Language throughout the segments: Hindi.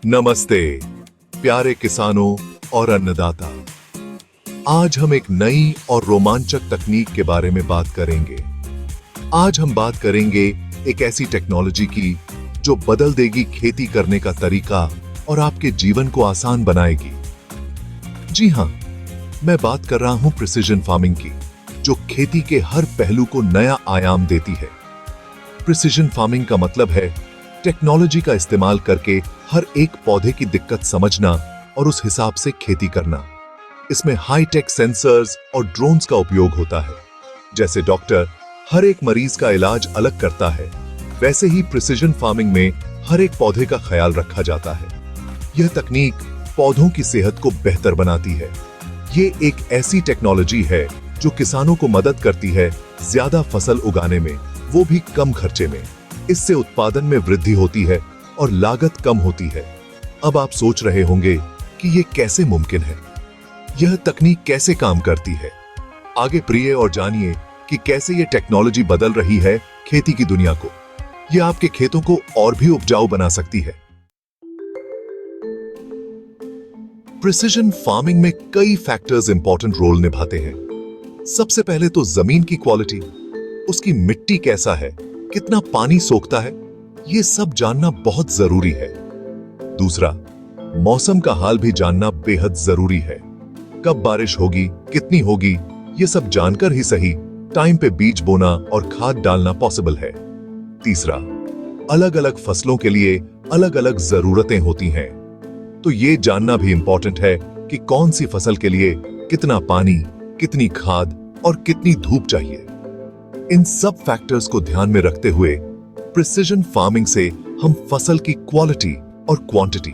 नमस्ते प्यारे किसानों और अन्नदाता। आज हम एक नई और रोमांचक तकनीक के बारे में बात करेंगे। आज हम बात करेंगे एक ऐसी टेक्नोलॉजी की जो बदल देगी खेती करने का तरीका और आपके जीवन को आसान बनाएगी। जी हां, मैं बात कर रहा हूं प्रिसिजन फार्मिंग की, जो खेती के हर पहलू को नया आयाम देती है। प्रिसिजन फार्मिंग का मतलब है टेक्नोलॉजी का इस्तेमाल करके हर एक पौधे की दिक्कत समझना और उस हिसाब से खेती करना। इसमें हाई टेक सेंसर्स और ड्रोन्स का उपयोग होता है। जैसे डॉक्टर हर एक मरीज का इलाज अलग करता है, वैसे ही प्रिसिजन फार्मिंग में हर एक पौधे का ख्याल रखा जाता है। यह तकनीक पौधों की सेहत को बेहतर बनाती है। ये एक ऐसी टेक्नोलॉजी है जो किसानों को मदद करती है ज्यादा फसल उगाने में, वो भी कम खर्चे में। इससे उत्पादन में वृद्धि होती है और लागत कम होती है। अब आप सोच रहे होंगे कि ये कैसे मुमकिन है, यह तकनीक कैसे काम करती है। आगे प्रिय और जानिए कि कैसे ये टेक्नोलॉजी बदल रही है खेती की दुनिया को। यह आपके खेतों को और भी उपजाऊ बना सकती है। प्रिसिजन फार्मिंग में कई फैक्टर्स इंपॉर्टेंट रोल निभाते हैं। सबसे पहले तो जमीन की क्वालिटी, उसकी मिट्टी कैसा है, कितना पानी सोखता है, ये सब जानना बहुत जरूरी है। दूसरा, मौसम का हाल भी जानना बेहद जरूरी है। कब बारिश होगी, कितनी होगी, ये सब जानकर ही सही टाइम पे बीज बोना और खाद डालना पॉसिबल है। तीसरा, अलग अलग फसलों के लिए अलग अलग जरूरतें होती हैं, तो ये जानना भी इंपॉर्टेंट है कि कौन सी फसल के लिए कितना पानी, कितनी खाद और कितनी धूप चाहिए। इन सब फैक्टर्स को ध्यान में रखते हुए प्रिसिजन फार्मिंग से हम फसल की क्वालिटी और क्वांटिटी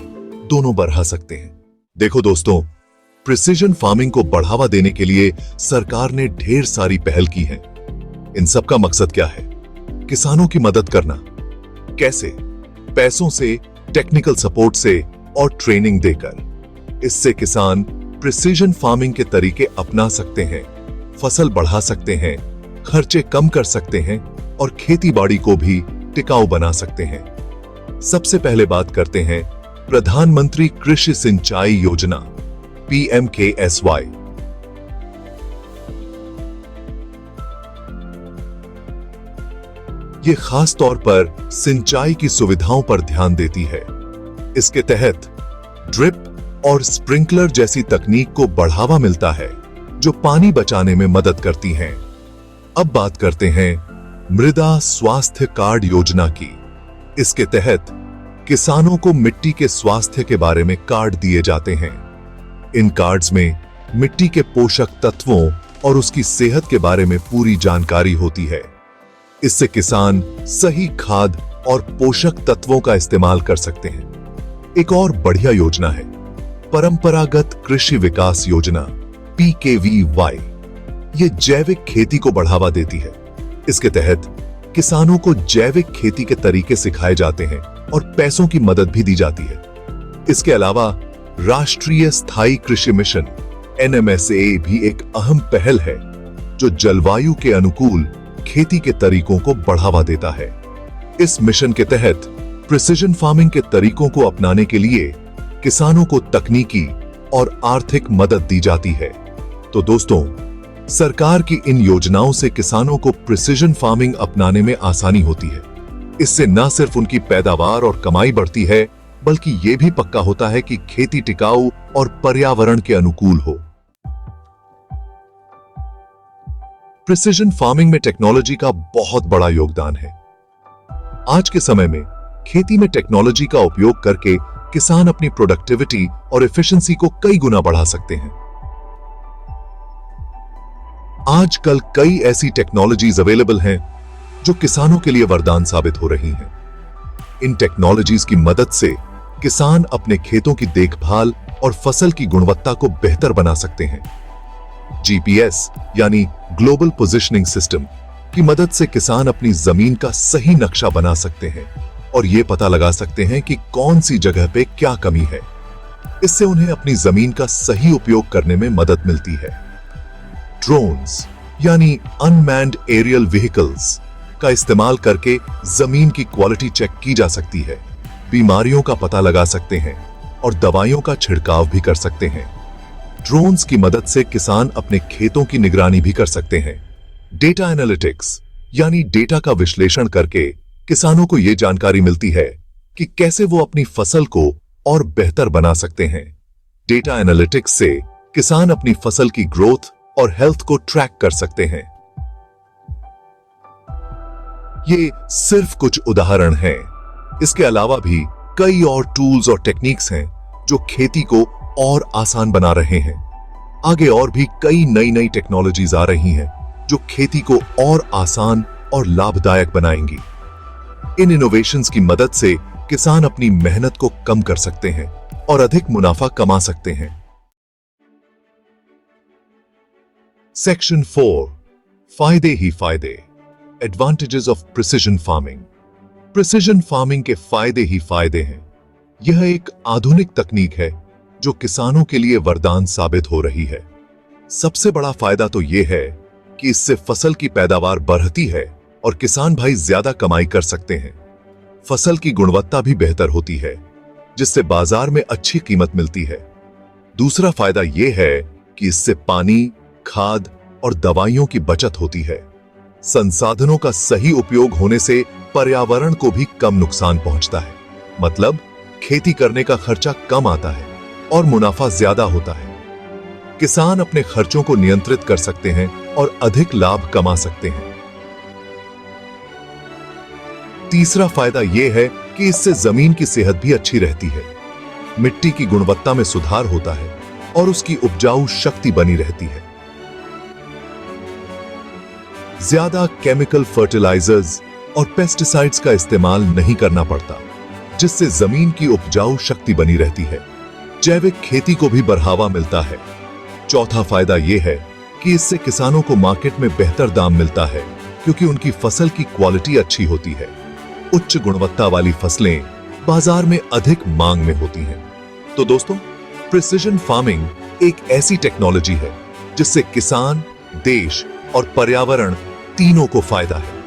दोनों बढ़ा सकते हैं। देखो दोस्तों, प्रिसिजन फार्मिंग को बढ़ावा देने के लिए सरकार ने ढेर सारी पहल की है। इन सब का मकसद क्या है? किसानों की मदद करना। कैसे? पैसों से, टेक्निकल सपोर्ट से और ट्रेनिंग देकर। इससे किसान प्रिसिजन फार्मिंग के तरीके अपना सकते हैं, फसल बढ़ा सकते हैं, खर्चे कम कर सकते हैं और खेती बाड़ी को भी टिकाऊ बना सकते हैं। सबसे पहले बात करते हैं प्रधानमंत्री कृषि सिंचाई योजना PMKSY। ये खास तौर पर सिंचाई की सुविधाओं पर ध्यान देती है। इसके तहत ड्रिप और स्प्रिंकलर जैसी तकनीक को बढ़ावा मिलता है, जो पानी बचाने में मदद करती हैं। अब बात करते हैं मृदा स्वास्थ्य कार्ड योजना की। इसके तहत किसानों को मिट्टी के स्वास्थ्य के बारे में कार्ड दिए जाते हैं। इन कार्ड्स में मिट्टी के पोषक तत्वों और उसकी सेहत के बारे में पूरी जानकारी होती है। इससे किसान सही खाद और पोषक तत्वों का इस्तेमाल कर सकते हैं। एक और बढ़िया योजना है परंपरागत कृषि विकास योजना PKVY। ये जैविक खेती को बढ़ावा देती है। इसके तहत किसानों को जैविक खेती के तरीके सिखाए जाते हैं और पैसों की मदद भी दी जाती है। इसके अलावा राष्ट्रीय स्थायी कृषि मिशन NMSA भी एक अहम पहल है, जो जलवायु के अनुकूल खेती के तरीकों को बढ़ावा देता है। इस मिशन के तहत प्रिसिजन फार्मिंग के तरीकों को अपनाने के लिए किसानों को तकनीकी और आर्थिक मदद दी जाती है। तो दोस्तों, सरकार की इन योजनाओं से किसानों को प्रिसिजन फार्मिंग अपनाने में आसानी होती है। इससे न सिर्फ उनकी पैदावार और कमाई बढ़ती है, बल्कि ये भी पक्का होता है कि खेती टिकाऊ और पर्यावरण के अनुकूल हो। प्रिसिजन फार्मिंग में टेक्नोलॉजी का बहुत बड़ा योगदान है। आज के समय में खेती में टेक्नोलॉजी का उपयोग करके किसान अपनी प्रोडक्टिविटी और एफिशिएंसी को कई गुना बढ़ा सकते हैं। आजकल कई ऐसी टेक्नोलॉजीज अवेलेबल हैं जो किसानों के लिए वरदान साबित हो रही हैं। इन टेक्नोलॉजीज की मदद से किसान अपने खेतों की देखभाल और फसल की गुणवत्ता को बेहतर बना सकते हैं। GPS यानी ग्लोबल पोजिशनिंग सिस्टम की मदद से किसान अपनी जमीन का सही नक्शा बना सकते हैं और यह पता लगा सकते हैं कि कौन सी जगह पे क्या कमी है। इससे उन्हें अपनी जमीन का सही उपयोग करने में मदद मिलती है। ड्रोन्स यानी अनमैन्ड एरियल व्हीकल्स का इस्तेमाल करके जमीन की क्वालिटी चेक की जा सकती है। बीमारियों का पता लगा सकते हैं और दवाइयों का छिड़काव भी कर सकते हैं। ड्रोन्स की मदद से किसान अपने खेतों की निगरानी भी कर सकते हैं। डेटा एनालिटिक्स यानी डेटा का विश्लेषण करके किसानों को यह जानकारी मिलती है कि कैसे वो अपनी फसल को और बेहतर बना सकते हैं। डेटा एनालिटिक्स से किसान अपनी फसल की ग्रोथ और हेल्थ को ट्रैक कर सकते हैं। ये सिर्फ कुछ उदाहरण हैं। इसके अलावा भी कई और टूल्स और टेक्निक्स हैं जो खेती को और आसान बना रहे हैं। आगे और भी कई नई नई टेक्नोलॉजीज आ रही हैं जो खेती को और आसान और लाभदायक बनाएंगी। इन इनोवेशंस की मदद से किसान अपनी मेहनत को कम कर सकते हैं और अधिक मुनाफा कमा सकते हैं। सेक्शन 4, फायदे ही फायदे, advantages of precision farming. Precision farming के फायदे ही फायदे हैं। यह एक आधुनिक तकनीक है जो किसानों के लिए वरदान साबित हो रही है। सबसे बड़ा फायदा तो यह है कि इससे फसल की पैदावार बढ़ती है और किसान भाई ज्यादा कमाई कर सकते हैं। फसल की गुणवत्ता भी बेहतर होती है जिससे बाजार में अच्छी कीमत मिलती है। दूसरा फायदा यह है कि इससे पानी, खाद और दवाइयों की बचत होती है। संसाधनों का सही उपयोग होने से पर्यावरण को भी कम नुकसान पहुंचता है। मतलब खेती करने का खर्चा कम आता है और मुनाफा ज्यादा होता है। किसान अपने खर्चों को नियंत्रित कर सकते हैं और अधिक लाभ कमा सकते हैं। तीसरा फायदा यह है कि इससे जमीन की सेहत भी अच्छी रहती है। मिट्टी की गुणवत्ता में सुधार होता है और उसकी उपजाऊ शक्ति बनी रहती है। ज्यादा केमिकल फर्टिलाइजर्स और पेस्टिसाइड्स का इस्तेमाल नहीं करना पड़ता, जिससे जमीन की उपजाऊ शक्ति बनी रहती है। जैविक खेती को भी बढ़ावा मिलता है। चौथा फायदा यह है कि इससे किसानों को मार्केट में बेहतर दाम मिलता है क्योंकि उनकी फसल की क्वालिटी अच्छी होती है। उच्च गुणवत्ता वाली फसलें बाजार में अधिक मांग में होती हैं। तो दोस्तों, प्रिसिजन फार्मिंग एक ऐसी टेक्नोलॉजी है जिससे किसान, देश और पर्यावरण तीनों को फायदा है।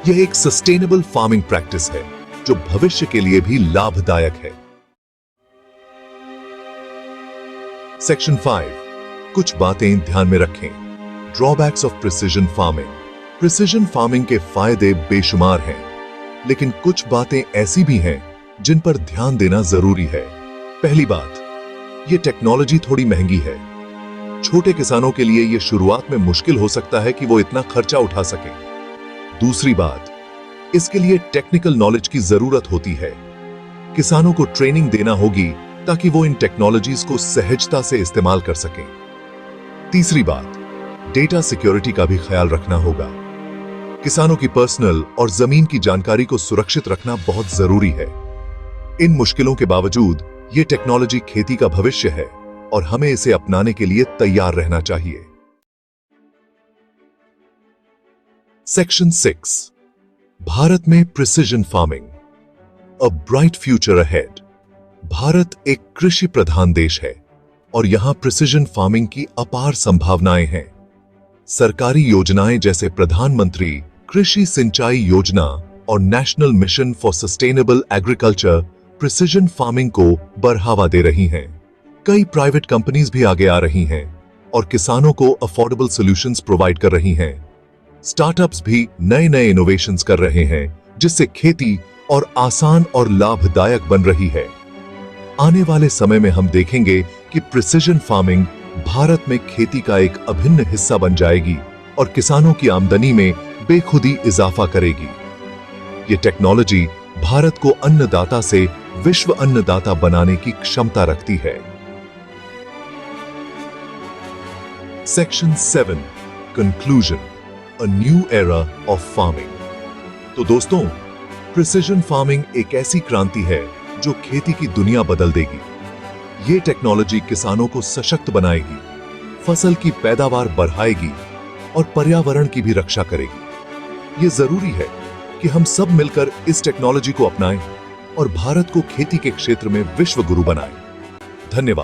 यह एक सस्टेनेबल फार्मिंग प्रैक्टिस है जो भविष्य के लिए भी लाभदायक है। सेक्शन 5, कुछ बातें ध्यान में रखें। Drawbacks of precision farming. Precision farming के फायदे बेशुमार हैं, लेकिन कुछ बातें ऐसी भी हैं जिन पर ध्यान देना जरूरी है। पहली बात, यह टेक्नोलॉजी थोड़ी महंगी है। छोटे किसानों के लिए यह शुरुआत में मुश्किल हो सकता है कि वो इतना खर्चा उठा सकें। दूसरी बात, इसके लिए टेक्निकल नॉलेज की जरूरत होती है। किसानों को ट्रेनिंग देना होगी ताकि वो इन टेक्नोलॉजीज को सहजता से इस्तेमाल कर सकें। तीसरी बात, डेटा सिक्योरिटी का भी ख्याल रखना होगा। किसानों की पर्सनल और जमीन की जानकारी को सुरक्षित रखना बहुत जरूरी है। इन मुश्किलों के बावजूद ये टेक्नोलॉजी खेती का भविष्य है और हमें इसे अपनाने के लिए तैयार रहना चाहिए। सेक्शन 6, भारत में precision farming, a bright future ahead. Bharat एक कृषि प्रधान देश है और यहां प्रिसिजन फार्मिंग की अपार संभावनाएं हैं। सरकारी योजनाएं जैसे प्रधानमंत्री कृषि सिंचाई योजना और national mission for sustainable agriculture precision farming को बढ़ावा दे रही हैं। कई प्राइवेट कंपनीज भी आगे आ रही हैं और किसानों को अफोर्डेबल सॉल्यूशंस प्रोवाइड कर रही हैं। स्टार्टअप्स भी नए नए इनोवेशंस कर रहे हैं जिससे खेती और आसान और लाभदायक बन रही है। आने वाले समय में हम देखेंगे कि प्रिसिजन फार्मिंग भारत में खेती का एक अभिन्न हिस्सा बन जाएगी और किसानों की आमदनी में बेखुदी इजाफा करेगी। ये टेक्नोलॉजी भारत को अन्नदाता से विश्व अन्नदाता बनाने की क्षमता रखती है। Section 7, conclusion, a new era of farming. तो दोस्तों, प्रिसिजन फार्मिंग एक ऐसी क्रांति है जो खेती की दुनिया बदल देगी। ये टेक्नोलॉजी किसानों को सशक्त बनाएगी, फसल की पैदावार बढ़ाएगी और पर्यावरण की भी रक्षा करेगी। ये जरूरी है कि हम सब मिलकर इस टेक्नोलॉजी को अपनाएं और भारत को खेती के क्षेत्र में विश्व गुरु बनाएं। धन्यवाद।